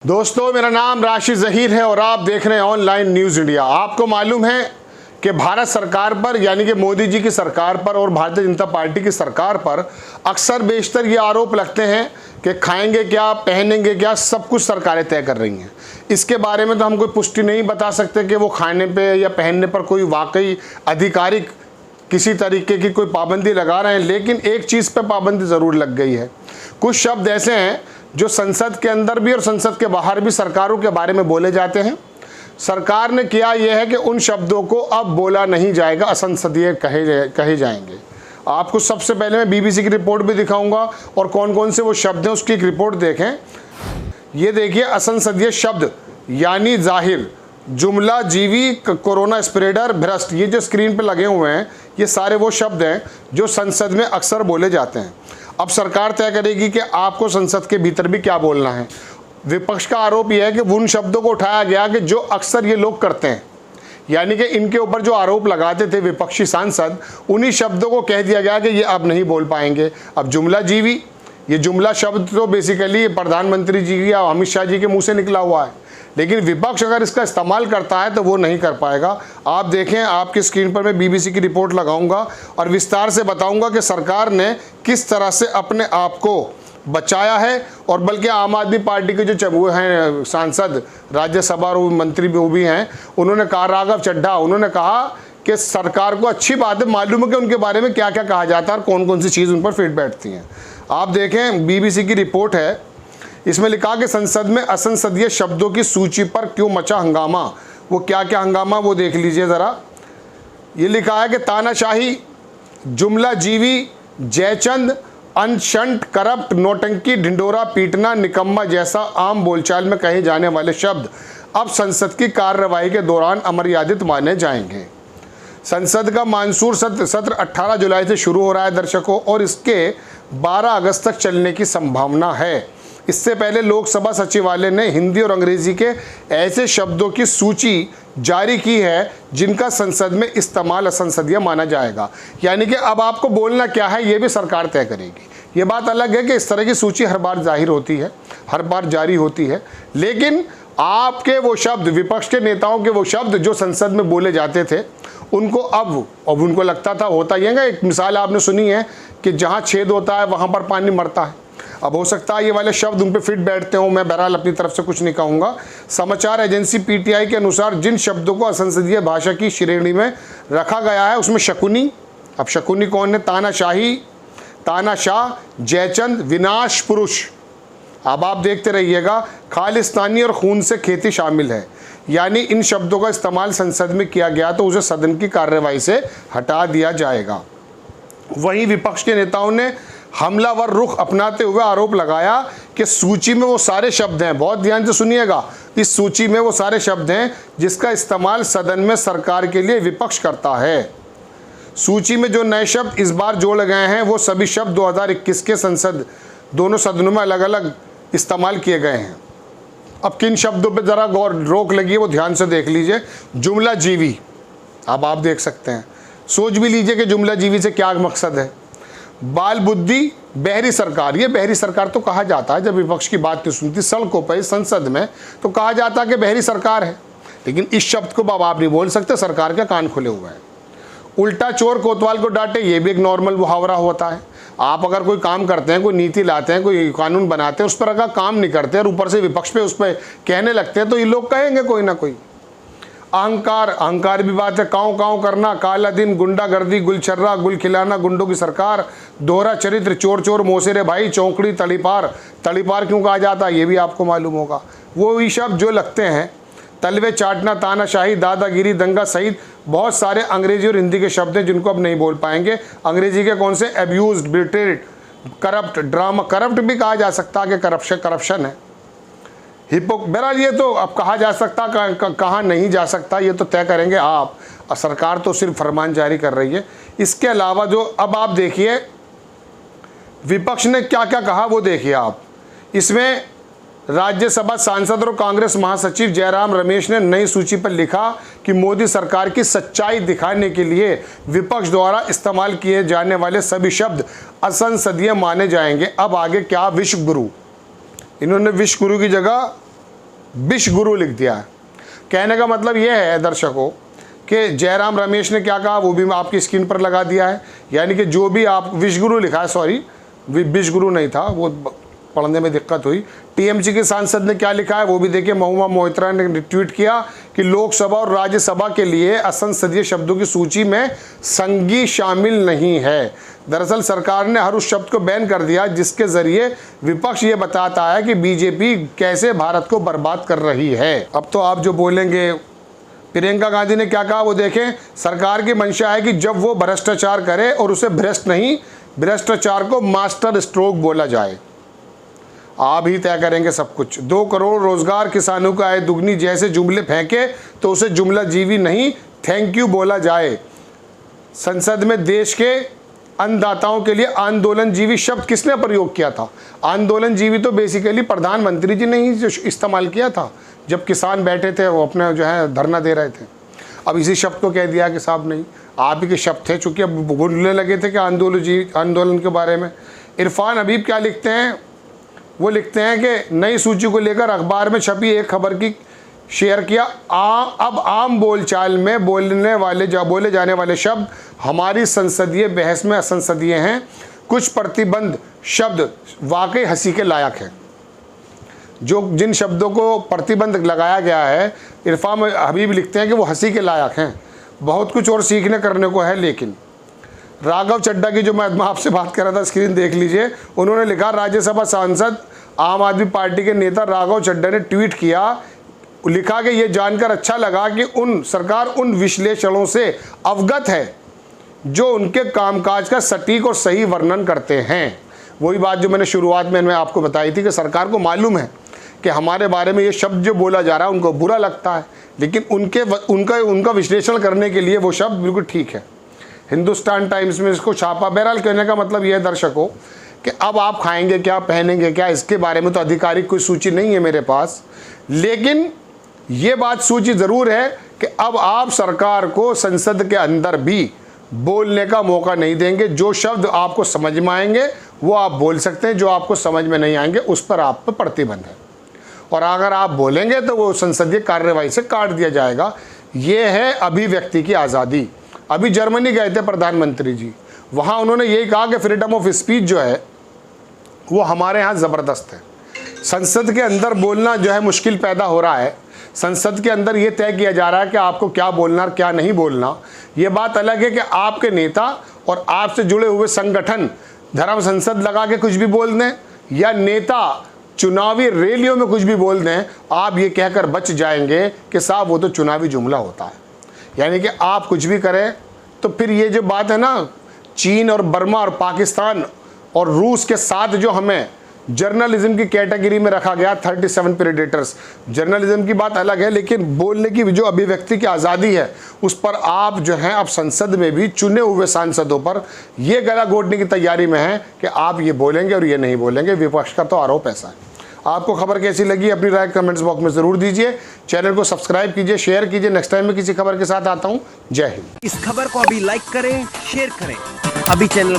दोस्तों, मेरा नाम राशिद ज़हीर है और आप देख रहे हैं ऑनलाइन न्यूज़ इंडिया। आपको मालूम है कि भारत सरकार पर यानी कि मोदी जी की सरकार पर और भारतीय जनता पार्टी की सरकार पर अक्सर बेशतर ये आरोप लगते हैं कि खाएंगे क्या, पहनेंगे क्या, सब कुछ सरकारें तय कर रही हैं। इसके बारे में तो हम कोई पुष्टि नहीं बता सकते कि वो खाने पे या पहनने पर कोई वाकई आधिकारिक किसी तरीके की कोई पाबंदी लगा रहे हैं, लेकिन एक चीज़ पे पाबंदी ज़रूर लग गई है। कुछ शब्द ऐसे हैं जो संसद के अंदर भी और संसद के बाहर भी सरकारों के बारे में बोले जाते हैं। सरकार ने किया यह है कि उन शब्दों को अब बोला नहीं जाएगा, असंसदीय कहे जाएंगे। आपको सबसे पहले मैं बीबीसी की रिपोर्ट भी दिखाऊंगा और कौन कौन से वो शब्द हैं उसकी एक रिपोर्ट देखें। ये देखिए, असंसदीय शब्द यानी जाहिर, जुमला जीवी, कोरोना स्प्रेडर, भ्रष्ट, ये जो स्क्रीन पे लगे हुए हैं ये सारे वो शब्द हैं जो संसद में अक्सर बोले जाते हैं। अब सरकार तय करेगी कि आपको संसद के भीतर भी क्या बोलना है। विपक्ष का आरोप यह है कि उन शब्दों को उठाया गया कि जो अक्सर ये लोग करते हैं, यानी कि इनके ऊपर जो आरोप लगाते थे विपक्षी सांसद, उन्हीं शब्दों को कह दिया गया कि ये अब नहीं बोल पाएंगे। अब जुमला जीवी, ये जुमला शब्द तो बेसिकली प्रधानमंत्री जी या अमित शाह जी के मुंह से निकला हुआ है, लेकिन विपक्ष अगर इसका इस्तेमाल करता है तो वो नहीं कर पाएगा। आप देखें, आपकी स्क्रीन पर मैं बीबीसी की रिपोर्ट लगाऊंगा और विस्तार से बताऊंगा कि सरकार ने किस तरह से अपने आप को बचाया है। और बल्कि आम आदमी पार्टी के जो वो हैं सांसद, राज्यसभा और मंत्री भी वो भी हैं, उन्होंने कहा, राघव चड्ढा, उन्होंने कहा कि सरकार को अच्छी बात है, मालूम है कि उनके बारे में क्या क्या कहा जाता है और कौन कौन सी चीज़ उन पर फिट बैठती हैं। आप देखें, बीबीसी की रिपोर्ट है, इसमें लिखा कि संसद में असंसदीय शब्दों की सूची पर क्यों मचा हंगामा। वो क्या क्या हंगामा वो देख लीजिए ज़रा। ये लिखा है कि तानाशाही, जुमला जीवी, जयचंद, अनशंट, करप्ट, नौटंकी, ढिंडोरा पीटना, निकम्मा जैसा आम बोलचाल में कहे जाने वाले शब्द अब संसद की कार्यवाही के दौरान अमर्यादित माने जाएंगे। संसद का मानसून सत्र 18 जुलाई से शुरू हो रहा है दर्शकों, और इसके 12 अगस्त तक चलने की संभावना है। इससे पहले लोकसभा सचिवालय ने हिंदी और अंग्रेजी के ऐसे शब्दों की सूची जारी की है जिनका संसद में इस्तेमाल असंसदीय माना जाएगा। यानी कि अब आपको बोलना क्या है ये भी सरकार तय करेगी। ये बात अलग है कि इस तरह की सूची हर बार जाहिर होती है, हर बार जारी होती है, लेकिन आपके वो शब्द, विपक्ष के नेताओं के वो शब्द जो संसद में बोले जाते थे, उनको अब उनको लगता था होता ही है। एक मिसाल आपने सुनी है कि जहाँ छेद होता है वहाँ पर पानी मरता है। अब हो सकता है ये वाले शब्द उन पे फिट बैठते हों, मैं बहरहाल अपनी तरफ से कुछ नहीं कहूँगा। समाचार एजेंसी पीटीआई के अनुसार जिन शब्दों को असंसदीय भाषा की श्रेणी में रखा गया है उसमें शकुनी, अब शकुनी कौन है, तानाशाही, तानाशाह, जयचंद, विनाश पुरुष, अब आप देखते रहिएगा, खालिस्तानी और खून से खेती शामिल है। यानी इन शब्दों का इस्तेमाल संसद में किया गया तो उसे सदन की कार्यवाही से हटा दिया जाएगा। वहीं विपक्ष के नेताओं ने हमलावर रुख अपनाते हुए आरोप लगाया कि सूची में वो सारे शब्द हैं, बहुत ध्यान से सुनिएगा, इस सूची में वो सारे शब्द हैं जिसका इस्तेमाल सदन में सरकार के लिए विपक्ष करता है। सूची में जो नए शब्द इस बार जोड़े गए हैं वो सभी शब्द 2021 के दोनों सदनों में अलग अलग इस्तेमाल किए गए हैं। अब किन शब्दों पे ज़रा गौर रोक लगी है वो ध्यान से देख लीजिए। जुमला जीवी, अब आप देख सकते हैं, सोच भी लीजिए कि जुमला जीवी से क्या मकसद है। बाल बुद्धि, बहरी सरकार, ये बहरी सरकार तो कहा जाता है जब विपक्ष की बात नहीं सुनती सड़कों पर संसद में तो कहा जाता है कि बहरी सरकार है, लेकिन इस शब्द को अब आप नहीं बोल सकते, सरकार के कान खुले हुए हैं। उल्टा चोर कोतवाल को डांटे, ये भी एक नॉर्मल मुहावरा होता है। आप अगर कोई काम करते हैं, कोई नीति लाते हैं, कोई कानून बनाते हैं, उस पर अगर काम नहीं करते और ऊपर से विपक्ष पे उस पर कहने लगते हैं तो ये लोग कहेंगे कोई ना कोई। अहंकार, अहंकार भी बात है, काँव काँव करना, काला दिन, गुंडागर्दी, गुलछर्रा, गुल खिलाना, गुंडों की सरकार, दोहरा चरित्र, चोर चोर मोसेरे भाई, चौकड़ी, तड़ीपार, तड़ीपार क्यों कहा जाता है ये भी आपको मालूम होगा। वो भी शब्द जो लगते हैं, तलवे चाटना, तानाशाही, दादागिरी, दंगा सहित बहुत सारे अंग्रेजी और हिंदी के शब्द हैं जिनको अब नहीं बोल पाएंगे। अंग्रेजी के कौन से, abuse, betrayed, corrupt, drama, corrupt भी कहा जा सकता है कि करप्शन है। बहरहाल ये तो अब कहा जा सकता, कहा नहीं जा सकता, ये तो तय करेंगे आप, और सरकार तो सिर्फ फरमान जारी कर रही है। इसके अलावा जो अब आप देखिए विपक्ष ने क्या क्या कहा वो देखिए आप। इसमें राज्यसभा सांसद और कांग्रेस महासचिव जयराम रमेश ने नई सूची पर लिखा कि मोदी सरकार की सच्चाई दिखाने के लिए विपक्ष द्वारा इस्तेमाल किए जाने वाले सभी शब्द असंसदीय माने जाएंगे। अब आगे क्या, विश्व गुरु, इन्होंने विश्व गुरु की जगह विष गुरु लिख दिया है। कहने का मतलब यह है दर्शकों कि जयराम रमेश ने क्या कहा वो भी आपकी स्क्रीन पर लगा दिया है। यानी कि जो भी आप विषगुरु लिखा है, सॉरी विषगुरु नहीं था, वो पढ़ने में दिक्कत हुई। टीएमसी के सांसद ने क्या लिखा है वो भी देखिए। महुआ मोहित्रा ने ट्वीट किया कि लोकसभा और राज्यसभा के लिए असंसदीय शब्दों की सूची में संघी शामिल नहीं है। दरअसल सरकार ने हर उस शब्द को बैन कर दिया जिसके जरिए विपक्ष ये बताता है कि बीजेपी कैसे भारत को बर्बाद कर रही है। अब तो आप जो बोलेंगे, प्रियंका गांधी ने क्या कहा वो देखें। सरकार की मंशा है कि जब वो भ्रष्टाचार करे और उसे भ्रष्ट नहीं, भ्रष्टाचार को मास्टर स्ट्रोक बोला जाए। आप ही तय करेंगे सब कुछ। 2 करोड़ रोजगार, किसानों का आय दुगनी जैसे जुमले फेंके तो उसे जुमला जीवी नहीं थैंक यू बोला जाए। संसद में देश के अन्नदाताओं के लिए आंदोलन जीवी शब्द किसने प्रयोग किया था? आंदोलन जीवी तो बेसिकली प्रधानमंत्री जी ने ही जो इस्तेमाल किया था जब किसान बैठे थे, वो अपना जो है धरना दे रहे थे। अब इसी शब्द को कह दिया कि साहब नहीं, आप ही के शब्द थे, चूंकि अब बोलने लगे थे कि आंदोलन के बारे में। इरफान हबीब क्या लिखते हैं, वो लिखते हैं कि नई सूची को लेकर अखबार में छपी एक खबर की शेयर किया। अब आम बोलचाल में बोले जाने वाले शब्द हमारी संसदीय बहस में असंसदीय हैं। कुछ प्रतिबंध शब्द वाकई हंसी के लायक हैं। जिन शब्दों को प्रतिबंध लगाया गया है, इरफान हबीब लिखते हैं कि वो हंसी के लायक हैं। बहुत कुछ और सीखने करने को है। लेकिन राघव चड्ढा की जो मैं आपसे बात कर रहा था, स्क्रीन देख लीजिए। उन्होंने लिखा, राज्यसभा सांसद आम आदमी पार्टी के नेता राघव चड्ढा ने ट्वीट किया, लिखा कि यह जानकर अच्छा लगा कि सरकार उन विश्लेषणों से अवगत है जो उनके कामकाज का सटीक और सही वर्णन करते हैं। वही बात जो मैंने शुरुआत में आपको बताई थी कि सरकार को मालूम है कि हमारे बारे में ये शब्द जो बोला जा रहा है उनको बुरा लगता है, लेकिन उनका विश्लेषण करने के लिए वो शब्द बिल्कुल ठीक है। हिंदुस्तान टाइम्स में इसको छापा। बहरहाल कहने का मतलब यह है दर्शकों कि अब आप खाएंगे क्या, पहनेंगे क्या, इसके बारे में तो आधिकारिक कोई सूची नहीं है मेरे पास, लेकिन ये बात सूची ज़रूर है कि अब आप सरकार को संसद के अंदर भी बोलने का मौका नहीं देंगे। जो शब्द आपको समझ में आएंगे वो आप बोल सकते हैं, जो आपको समझ में नहीं आएंगे उस पर आप पर प्रतिबंध है। और अगर आप बोलेंगे तो वो संसदीय कार्यवाही से काट दिया जाएगा। ये है अभिव्यक्ति की आज़ादी। अभी जर्मनी गए थे प्रधानमंत्री जी, वहाँ उन्होंने यही कहा कि फ्रीडम ऑफ स्पीच जो है वो हमारे यहाँ ज़बरदस्त है। संसद के अंदर बोलना जो है मुश्किल पैदा हो रहा है। संसद के अंदर ये तय किया जा रहा है कि आपको क्या बोलना और क्या नहीं बोलना। ये बात अलग है कि आपके नेता और आपसे जुड़े हुए संगठन धर्म संसद लगा के कुछ भी बोल दें, या नेता चुनावी रैलियों में कुछ भी बोल दें, आप ये कहकर बच जाएंगे कि साहब वो तो चुनावी जुमला होता है। यानी कि आप कुछ भी करें तो फिर ये जो बात है ना, चीन और बर्मा और पाकिस्तान और रूस के साथ जो हमें जर्नलिज्म की कैटेगरी में रखा गया, 37 प्रेडेटर्स, जर्नलिज्म की बात अलग है, लेकिन बोलने की जो अभिव्यक्ति की आज़ादी है उस पर आप जो हैं अब संसद में भी चुने हुए सांसदों पर ये गला घोटने की तैयारी में है कि आप ये बोलेंगे और ये नहीं बोलेंगे। विपक्ष का तो आरोप ऐसा है। आपको खबर कैसी लगी अपनी राय कमेंट्स बॉक्स में ज़रूर दीजिए। चैनल को सब्सक्राइब कीजिए, शेयर कीजिए। नेक्स्ट टाइम में किसी खबर के साथ आता हूँ। जय हिंद। इस खबर को अभी लाइक करें, शेयर करें। अभी चैनल